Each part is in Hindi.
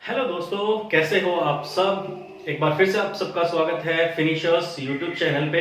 हेलो दोस्तों, कैसे हो आप सब। एक बार फिर से आप सबका स्वागत है फिनिशर्स यूट्यूब चैनल पे,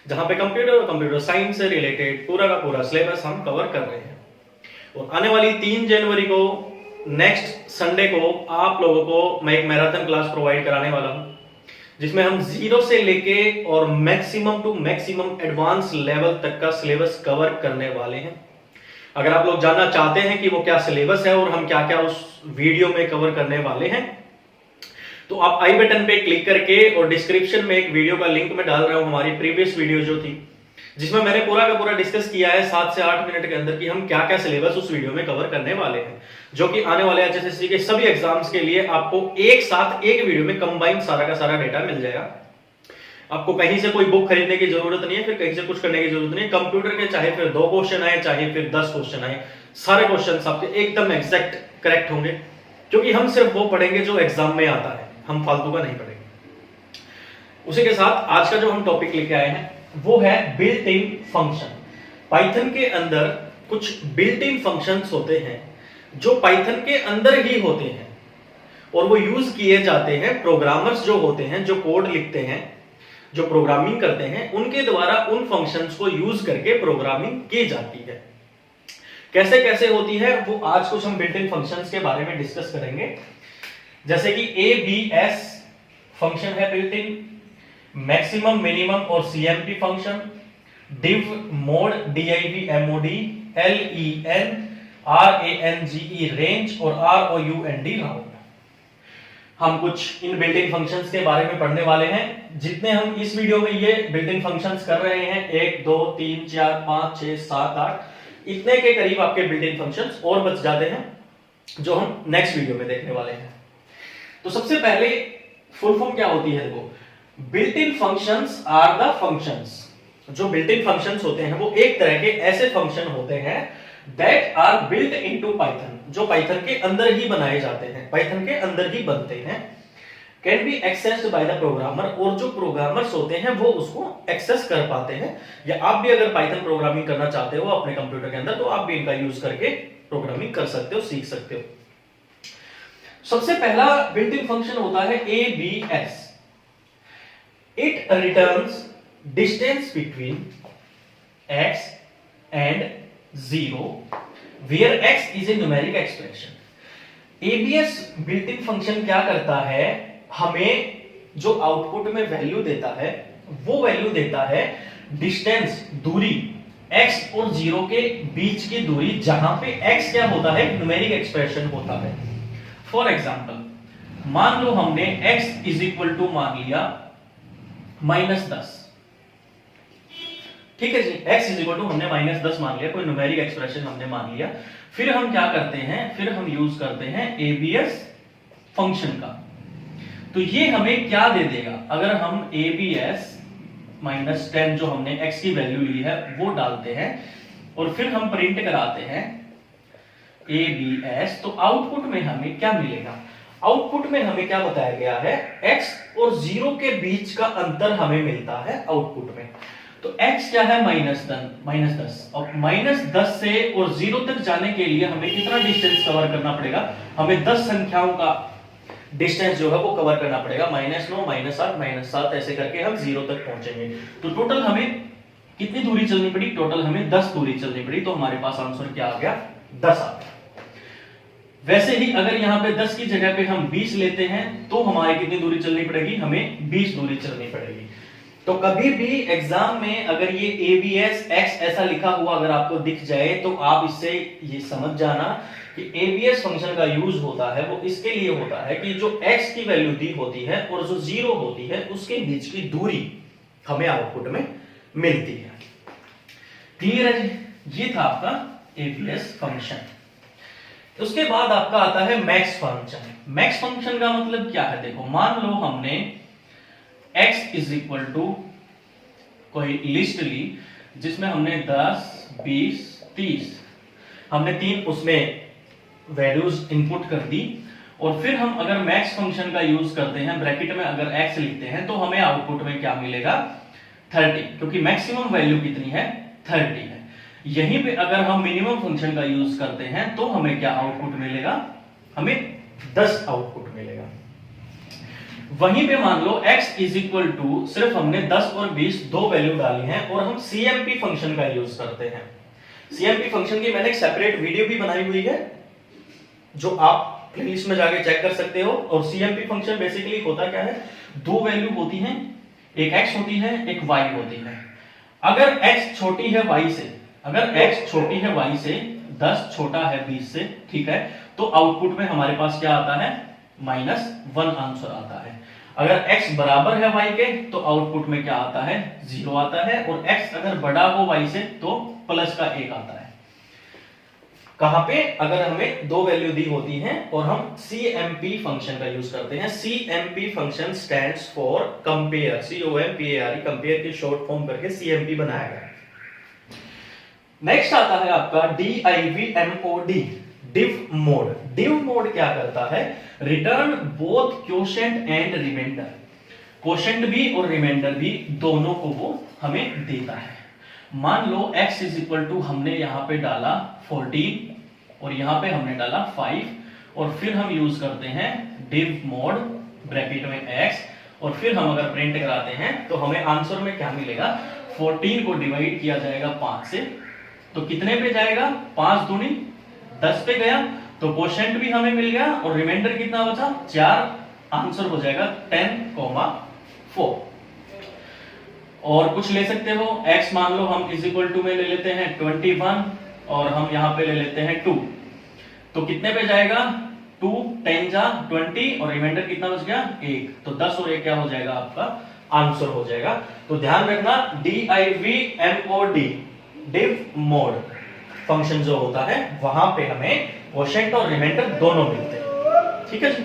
जहां पे कंप्यूटर और कंप्यूटर साइंस से रिलेटेड पूरा का पूरा सिलेबस हम कवर कर रहे हैं। और आने वाली 3 जनवरी को नेक्स्ट संडे को आप लोगों को मैं एक मैराथन क्लास प्रोवाइड कराने वाला हूं, जिसमें हम जीरो से लेके और maximum to maximum advance level तक का सिलेबस कवर करने वाले हैं। अगर आप लोग जानना चाहते हैं कि वो क्या सिलेबस है और हम क्या क्या उस वीडियो में कवर करने वाले हैं, तो आप आई बटन पे क्लिक करके और डिस्क्रिप्शन में एक वीडियो का लिंक मैं डाल रहा हूं, हमारी प्रीवियस वीडियो जो थी, जिसमें मैंने पूरा का पूरा डिस्कस किया है 7 से 8 मिनट के अंदर कि हम क्या क्या सिलेबस उस वीडियो में कवर करने वाले हैं, जो कि आने वाले एचएसएससी के सभी एग्जाम्स के लिए आपको एक साथ एक वीडियो में कंबाइन सारा का सारा डेटा मिल जाएगा। आपको कहीं से कोई बुक खरीदने की जरूरत नहीं है, फिर कहीं से कुछ करने की जरूरत नहीं है। कंप्यूटर के चाहे फिर 2 क्वेश्चन आए, चाहे फिर 10 क्वेश्चन आए, सारे क्वेश्चन आपके एकदम एग्जैक्ट करेक्ट होंगे, क्योंकि हम सिर्फ वो पढ़ेंगे जो एग्जाम में आता है, हम फालतू का नहीं पढ़ेंगे। उसी के साथ आज का जो हम टॉपिक लेके आए हैं वो है बिल्ट इन फंक्शन। पाइथन के अंदर कुछ बिल्ट इन फंक्शंस होते हैं जो पाइथन के अंदर ही होते हैं और वो यूज किए जाते हैं प्रोग्रामर्स जो होते हैं, जो कोड लिखते हैं, जो प्रोग्रामिंग करते हैं, उनके द्वारा उन फंक्शंस को यूज करके प्रोग्रामिंग की जाती है। कैसे कैसे होती है वो आज कुछ हम बिल्ट इन फंक्शंस के बारे में डिस्कस करेंगे। जैसे कि ABS फंक्शन है बिल्ट इन, मैक्सिमम मिनिमम और CMP function, div mod div mod, len range range और round राउंड। हम कुछ इन बिल्ट इन फंक्शंस के बारे में पढ़ने वाले हैं। जितने हम इस वीडियो में ये बिल्ट इन फंक्शंस कर रहे हैं, 1 2 3 4 5 6 7 8, इतने के करीब आपके बिल्ट इन फंक्शंस और बच जाते हैं, जो हम नेक्स्ट वीडियो में देखने वाले हैं। तो सबसे पहले फुल फॉर्म क्या होती है, देखो, built in functions are the functions. जो बिल्ट इन फंक्शंस होते हैं वो एक तरह के ऐसे फंक्शन होते हैं that are built into Python, जो पाइथन के अंदर ही बनाए जाते हैं, पाइथन के अंदर ही बनते हैं। Can be accessed by the programmer, और जो प्रोग्रामर्स होते हैं वो उसको एक्सेस कर पाते हैं। या आप भी अगर पाइथन प्रोग्रामिंग करना चाहते हो अपने कंप्यूटर के अंदर, तो आप भी इनका यूज करके प्रोग्रामिंग कर सकते हो, सीख सकते हो। सबसे पहला बिल्ट इन फंक्शन होता है ABS। It returns distance between x and 0 where x is a numeric expression। ABS built in function क्या करता है, हमें जो आउटपुट में वैल्यू देता है वो वैल्यू देता है डिस्टेंस, दूरी, x और 0 के बीच की दूरी, जहां पे x क्या होता है, न्यूमेरिक एक्सप्रेशन होता है। फॉर एग्जाम्पल, मान लो हमने x इज इक्वल टू मान लिया -10, ठीक है जी, x इज इक्वल टू हमने -10 मान लिया, कोई न्यूमेरिक एक्सप्रेशन हमने मान लिया। फिर हम क्या करते हैं, फिर हम यूज करते हैं ABS फंक्शन का। तो ये हमें क्या दे देगा, अगर हम ABS -10 जो हमने x की वैल्यू ली है वो डालते हैं और फिर हम प्रिंट कराते हैं ABS, तो आउटपुट में हमें क्या मिलेगा, आउटपुट में हमें क्या बताया गया है, x और 0 के बीच का अंतर हमें मिलता है आउटपुट में। तो x क्या है, -10, और -10 से और 0 तक जाने के लिए हमें कितना डिस्टेंस कवर करना पड़ेगा, हमें 10 संख्याओं का डिस्टेंस जो है वो कवर करना पड़ेगा, -9 -8 -7 ऐसे करके हम 0 तक पहुंचेंगे। तो टोटल हमें कितनी दूरी चलनी पड़ी, टोटल हमें 10 दूरी चलनी पड़ी। तो हमारे पास आंसर क्या आ गया, 10 आ गया। वैसे ही अगर यहाँ पे 10 की जगह पे हम 20 लेते हैं तो हमारे कितनी दूरी चलनी पड़ेगी, हमें 20 दूरी चलनी पड़ेगी। तो कभी भी एग्जाम में अगर ये ABS x ऐसा लिखा हुआ अगर आपको दिख जाए, तो आप इससे ये समझ जाना कि ABS फंक्शन का यूज होता है वो इसके लिए होता है कि जो x की वैल्यू दी होती है और जो 0 होती है उसके बीच की दूरी हमें आउटपुट में मिलती है। क्लियर है जी, ये था आपका ABS फंक्शन। उसके बाद आपका आता है मैक्स फंक्शन। मैक्स फंक्शन का मतलब क्या है, देखो, मान लो हमने x इज इक्वल टू कोई लिस्ट ली जिसमें हमने 10 20 30 हमने 3 उसमें वैल्यूज इनपुट कर दी, और फिर हम अगर मैक्स फंक्शन का यूज करते हैं, ब्रैकेट में अगर x लिखते हैं, तो हमें आउटपुट में क्या मिलेगा, 30, क्योंकि मैक्सिमम वैल्यू कितनी है, 30 है। यहीं पे अगर हम मिनिमम फंक्शन का यूज करते हैं तो हमें क्या आउटपुट मिलेगा, हमें 10 आउटपुट मिलेगा। वहीं पे मान लो x इज इक्वल टू, सिर्फ हमने 10 और 20 दो वैल्यू डाली हैं और हम CMP फंक्शन का यूज करते हैं। CMP फंक्शन की मैंने एक सेपरेट वीडियो भी बनाई हुई है जो आप प्लेलिस्ट में जाके चेक कर सकते हो। और CMP फंक्शन बेसिकली होता क्या है, दो वैल्यू होती हैं, एक x होती है एक y होती है। अगर x छोटी है y से, अगर x छोटी है y से, 10 छोटा है 20 से, ठीक है, तो आउटपुट में हमारे पास क्या आता है, -1 आंसर आता है। अगर x बराबर है y के तो आउटपुट में क्या आता है, 0 आता है। और x अगर बड़ा हो y से तो प्लस का 1 आता है। कहां पे, अगर हमें दो वैल्यू दी होती हैं और हम CMP फंक्शन का यूज करते हैं। CMP function stands for compare, COMPARE, compare की शॉर्ट फॉर्म करके CMP बनाया गया। नेक्स्ट आता है आपका DIVMOD, div mod. Div mod क्या करता है, return both quotient and remainder. Quotient भी और रिमाइंडर भी दोनों को वो हमें देता है। मान लो x इज इक्वल टू, हमने यहां पे डाला 14 और यहां पे हमने डाला 5 और फिर हम यूज करते हैं डिव मोड ब्रैकेट में x और फिर हम अगर प्रिंट कराते हैं तो हमें आंसर में क्या मिलेगा, 14 को डिवाइड किया जाएगा 5 से तो कितने पे जाएगा, 5 दूनी 10 पे गया तो क्वोशेंट भी हमें मिल गया और रिमाइंडर कितना बचा, 4। आंसर हो जाएगा 10,4। और कुछ ले सकते हो, x मान लो हम इज इक्वल टू में ले लेते हैं 21 और हम यहां पे ले लेते हैं 2 तो कितने पे जाएगा, 2 10 जा 20 और रिमाइंडर कितना बच गया, 1। तो 10 और 1 क्या हो जाएगा, आपका आंसर हो जाएगा। तो ध्यान रखना, DIVMOD, डिव मोड फंक्शन जो होता है वहां पे हमें क्वोशेंट और रिमाइंडर दोनों मिलते हैं, ठीक है जी।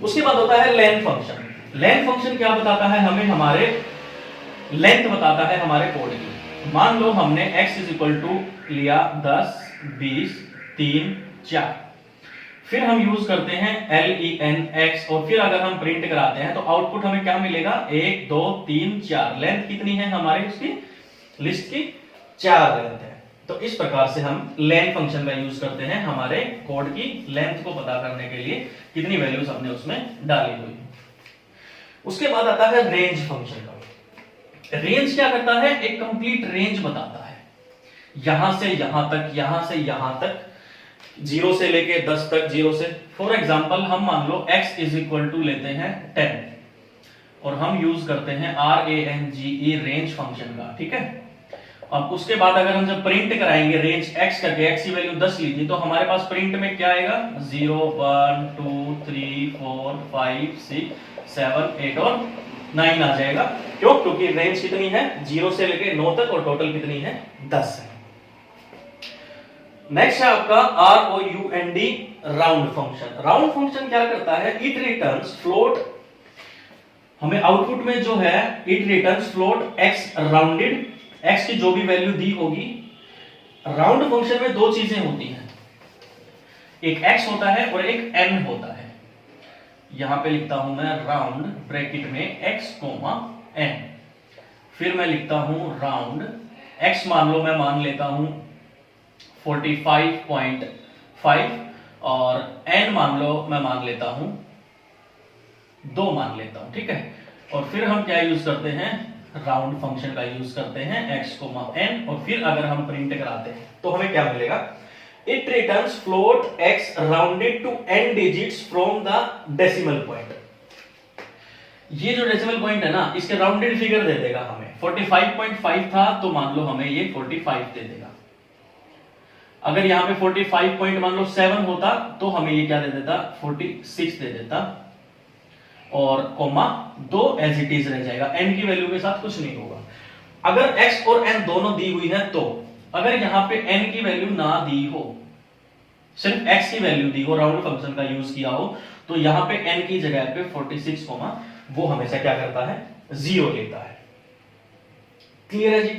उसके बाद होता है लेन फंक्शन। लेन फंक्शन क्या बताता है हमें, हमारे लेंथ बताता है हमारे कोड की। मान लो हमने x इज इक्वल टू लिया 10 20 3 4, फिर हम यूज करते हैं LENX और फिर अगर हम प्रिंट कराते हैं तो आउटपुट हमें क्या मिलेगा, 1 2 3 4। लेंथ कितनी है हमारी उसकी लिस्ट की, 4 लेंथ है। तो इस प्रकार से हम लेन फंक्शन का यूज करते हैं हमारे कोड की लेंथ को पता करने के लिए, कितनी वैल्यूज हमने उसमें डाली हुई। उसके बाद आता है रेंज फंक्शन का। रेंज क्या करता है, एक कंप्लीट रेंज बताता है, यहां से यहां तक, यहां से यहां तक, 0 से लेके 10 तक, 0 से, फॉर एग्जांपल हम मान लो x इज इक्वल टू लेते हैं 10 और हम यूज करते हैं RANGE रेंज फंक्शन का, ठीक है। अब उसके बाद अगर हम जब प्रिंट कराएंगे रेंज x करके, x की वैल्यू 10 ली थी तो हमारे पास प्रिंट में क्या आएगा, 0 1 2 3 4 5 6 7 8 और 9 आ जाएगा। क्यों, क्योंकि रेंज कितनी है, 0 से लेके 9 तक और टोटल कितनी है, 10 है। नेक्स्ट है आपका ROUND, round function. Round function क्या करता है, इट रिटर्न्स फ्लोट, हमें आउटपुट में जो है it returns float x rounded, x की जो भी वैल्यू दी होगी। राउंड फंक्शन में दो चीजें होती हैं, एक x होता है और एक n होता है। यहां पे लिखता हूं मैं राउंड ब्रैकेट में x, n, फिर मैं लिखता हूं राउंड x मान लो मैं मान लेता हूं 45.5 और n मान लो मैं मान लेता हूं 2 मान लेता हूं, ठीक है। और फिर हम क्या यूज करते हैं, राउंड फंक्शन का यूज करते हैं x, n और फिर अगर हम प्रिंट कराते हैं तो हमें क्या मिलेगा, it returns float x rounded to n digits from the decimal point। ये जो डेसिमल पॉइंट है ना, इसके राउंडेड फिगर दे देगा हमें। 45.5 था तो मान लो हमें ये 45 दे देगा। अगर यहाँ पे 45 पॉइंट मान लो 7 होता तो हमें ये क्या दे देता, 46 दे देता और कोमा 2 एज इट इज रह जाएगा, n की वैल्यू के साथ कुछ नहीं होगा। अगर x और n दोनों दी हुई है तो अगर यहां पे n की वैल्यू ना दी हो, सिर्फ x की वैल्यू दी हो, राउंड फंक्शन का यूज किया हो, तो यहां पे n की जगह पे 46 वो हमेशा क्या करता है, 0 लेता है। क्लियर है जी।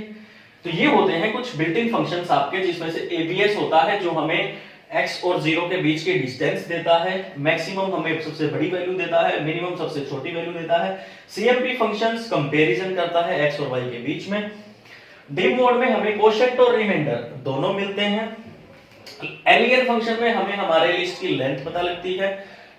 तो ये होते हैं कुछ बिल्ट इन फंक्शंस आपके, जिसमें से ABS होता है जो हमें x और 0 के बीच के डिस्टेंस देता है, मैक्सिमम हमें सबसे बड़ी वैल्यू देता है, मिनिमम सबसे छोटी वैल्यू देता है। CMP फंक्शंस कंपैरिजन करता है x और y के बीच में। डिव मोड में हमें क्वोशेंट और रिमाइंडर दोनों मिलते हैं। एलियन फंक्शन में हमें हमारे लिस्ट की लेंथ पता लगती है,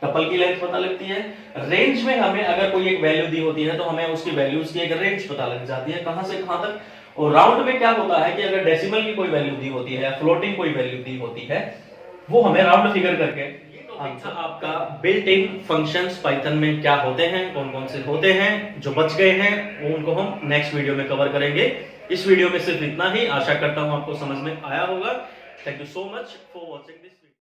टपल की लेंथ पता लगती है। रेंज में हमें अगर कोई एक वैल्यू दी होती है तो हमें उसकी वैल्यूज की एक रेंज पता लग जाती है, कहां से कहां तक। और राउंड में क्या होता है कि अगर डेसिमल की कोई वैल्यू दी होती है, फ्लोटिंग कोई वैल्यू दी होती है, वो हमें राउंड फिगर करके आंसर। आपका बिल्ट इन फंक्शंस पाइथन में क्या होते हैं, कौन कौन से होते हैं, जो बच गए हैं वो उनको हम नेक्स्ट वीडियो में कवर करेंगे। इस वीडियो में सिर्फ इतना ही, आशा करता हूं आपको समझ में आया होगा। Thank you so much for watching this.